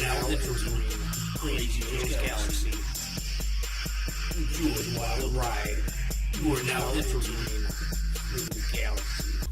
now entering Crazy Joe's Galaxy. Enjoy the wild ride. You are now entering Crazy Galaxy.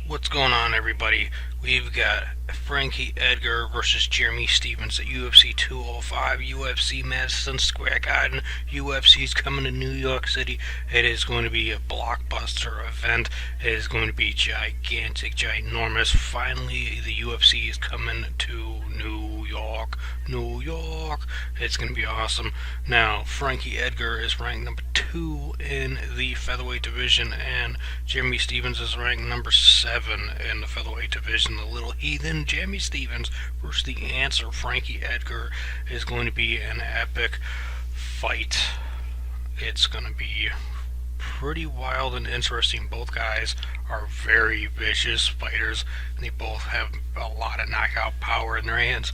What's going on, everybody? We've got Frankie Edgar versus Jeremy Stephens at UFC 205, UFC Madison Square Garden. UFC's coming to New York City. It is going to be a blockbuster event. It is going to be gigantic, ginormous. Finally, the UFC is coming to New York. New York. It's going to be awesome. Now, Frankie Edgar is ranked number 2 in the featherweight division, and Jeremy Stephens is ranked number 7 in the featherweight division. The little heathen Jeremy Stephens versus the answer Frankie Edgar is going to be an epic fight. It's going to be pretty wild and interesting. Both guys are very vicious fighters, and they both have a lot of knockout power in their hands.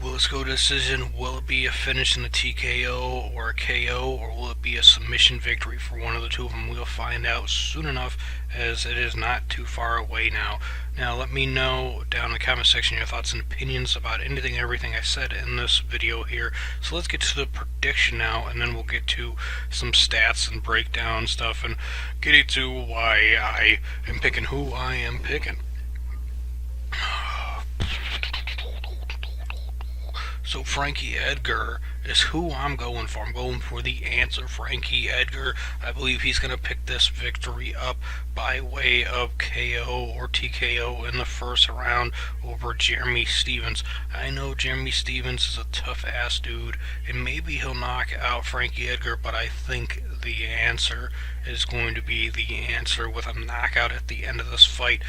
Will this go to decision? Will it be a finish in a TKO or a KO, or will it be a submission victory for one of the two of them? We'll find out soon enough, as it is not too far away now. Now, let me know down in the comment section your thoughts and opinions about anything and everything I said in this video here. So let's get to the prediction now, and then we'll get to some stats and breakdown stuff, and get into why I am picking who I am picking. So Frankie Edgar is who I'm going for. I'm going for the answer, Frankie Edgar. I believe he's going to pick this victory up by way of KO or TKO in the first round over Jeremy Stephens. I know Jeremy Stephens is a tough-ass dude, and maybe he'll knock out Frankie Edgar, but I think the answer is going to be the answer with a knockout at the end of this fight.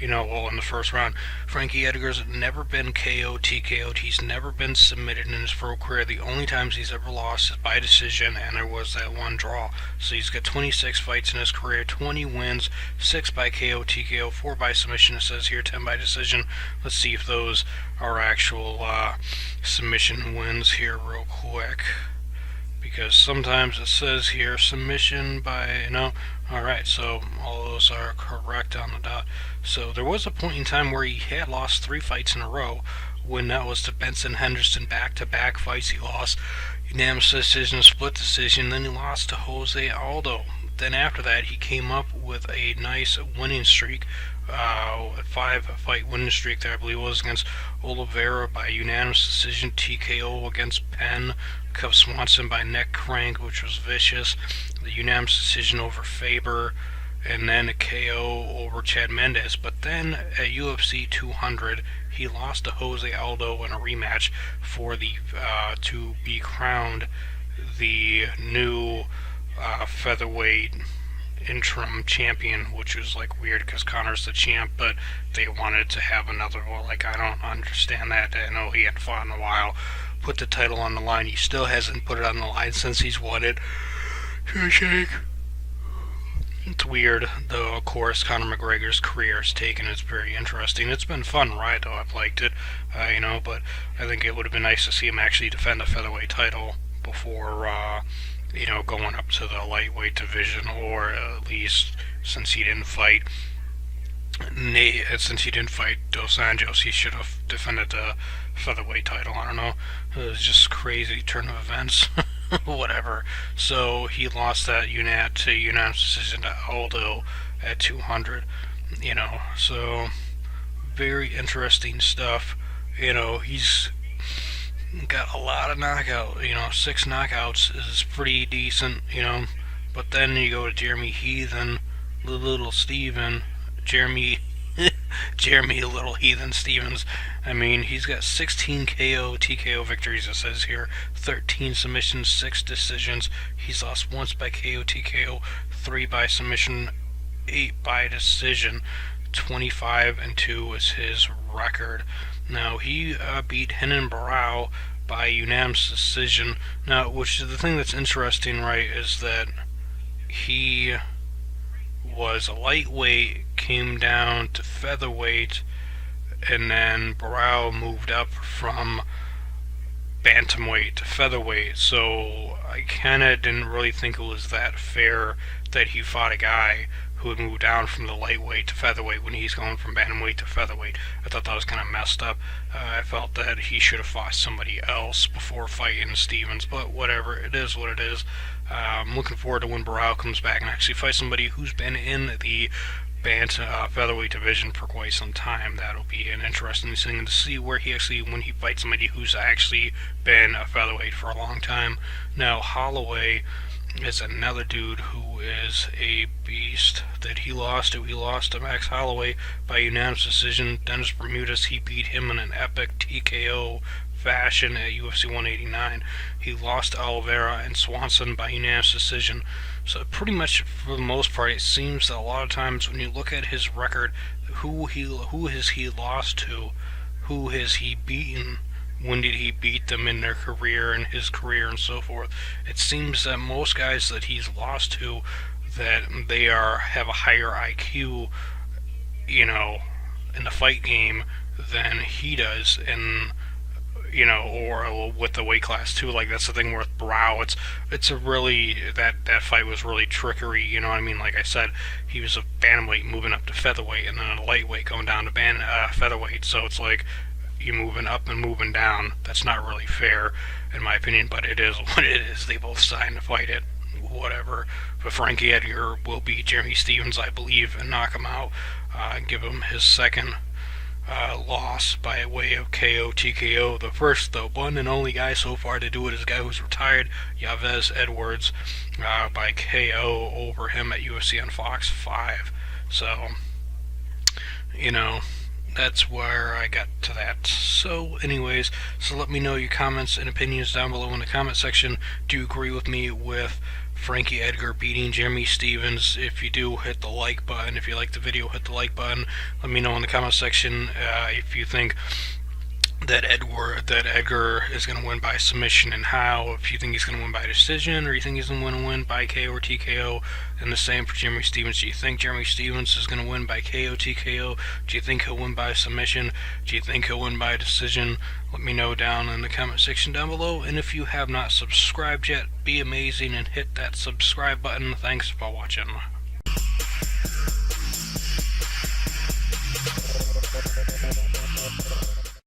In the first round. Frankie Edgar's never been KO, TKO'd. He's never been submitted in his pro career. The only times he's ever lost is by decision, and there was that one draw. So he's got 26 fights in his career, 20 wins, 6 by KO, TKO, 4 by submission, it says here, 10 by decision. Let's see if those are actual submission wins here real quick, because sometimes it says here submission by, alright, so all those are correct on the dot. So there was a point in time where he had lost 3 fights in a row, when that was to Benson Henderson, back-to-back fights he lost, unanimous decision, split decision, then he lost to Jose Aldo. Then after that he came up with a nice winning streak, a 5-fight winning streak there, I believe it was, against Oliveira by unanimous decision, TKO against Penn, Cub Swanson by neck crank, which was vicious, the unanimous decision over Faber, and then a KO over Chad Mendes. But then at UFC 200, he lost to Jose Aldo in a rematch for the to be crowned the new featherweight interim champion, which was like weird because Connor's the champ, but they wanted to have another. Well, I don't understand that. I know he hadn't fought in a while. Put the title on the line. He still hasn't put it on the line since he's won it. Shake. It's weird, though. Of course, Conor McGregor's career is taken. It's very interesting. It's been a fun ride, though. I've liked it, but I think it would have been nice to see him actually defend the featherweight title before, going up to the lightweight division, or at least since he didn't fight Dos Anjos, he should have defended the featherweight title. I don't know. It was just crazy turn of events. Whatever. So he lost that unanimous decision to Aldo at 200. So very interesting stuff. He's got a lot of knockout. 6 knockouts is pretty decent. But then you go to Jeremy Heathen, Little Steven, Jeremy Little Heathen Stephens. He's got 16 KO, TKO victories, it says here, 13 submissions, 6 decisions. He's lost once by KO, TKO, 3 by submission, 8 by decision. 25-2 is his record. Now, he beat Renan Barão by unanimous decision. Now, which is the thing that's interesting, right, is that he was a lightweight, came down to featherweight, and then Barão moved up from bantamweight to featherweight, so I kind of didn't really think it was that fair that he fought a guy who would move down from the lightweight to featherweight when he's going from bantamweight to featherweight. I thought that was kind of messed up. I felt that he should have fought somebody else before fighting Stevens, but whatever, it is what it is. I'm looking forward to when Barao comes back and actually fights somebody who's been in the featherweight division for quite some time. That'll be an interesting thing to see where he actually, when he fights somebody who's actually been a featherweight for a long time. Now, Holloway is another dude who is a beast that he lost to. He lost to Max Holloway by unanimous decision. Dennis Bermudez, he beat him in an epic TKO fashion at UFC 189. He lost to Oliveira and Swanson by unanimous decision. So pretty much for the most part, it seems that a lot of times when you look at his record, who has he lost to, who has he beaten, when did he beat them in their career, in his career, and so forth. It seems that most guys that he's lost to, that they have a higher IQ, in the fight game than he does, and or with the weight class too. Like, that's the thing with Barao. It's a really, that fight was really trickery. You know what I mean? Like I said, he was a bantamweight moving up to featherweight, and then a lightweight going down to featherweight. So it's like, you moving up and moving down. That's not really fair, in my opinion, but it is what it is. They both signed to fight it. Whatever. But Frankie Edgar will beat Jeremy Stevens, I believe, and knock him out. Give him his second loss by way of KO, TKO. The first, the one and only guy so far to do it is a guy who's retired, ALVAREZ Edwards, by KO over him at UFC on Fox 5. So, that's where I got to that. So anyways, so let me know your comments and opinions down below in the comment section. Do you agree with me with Frankie Edgar beating Jeremy Stevens? If you do, hit the like button. If you like the video, hit the like button. Let me know in the comment section if you think that Edgar is going to win by submission, and how. If you think he's going to win by decision, or you think he's going to win by KO or TKO. And the same for Jeremy Stevens. Do you think Jeremy Stevens is going to win by KO, TKO? Do you think he'll win by submission? Do you think he'll win by decision? Let me know down in the comment section down below. And if you have not subscribed yet, be amazing and hit that subscribe button. Thanks for watching.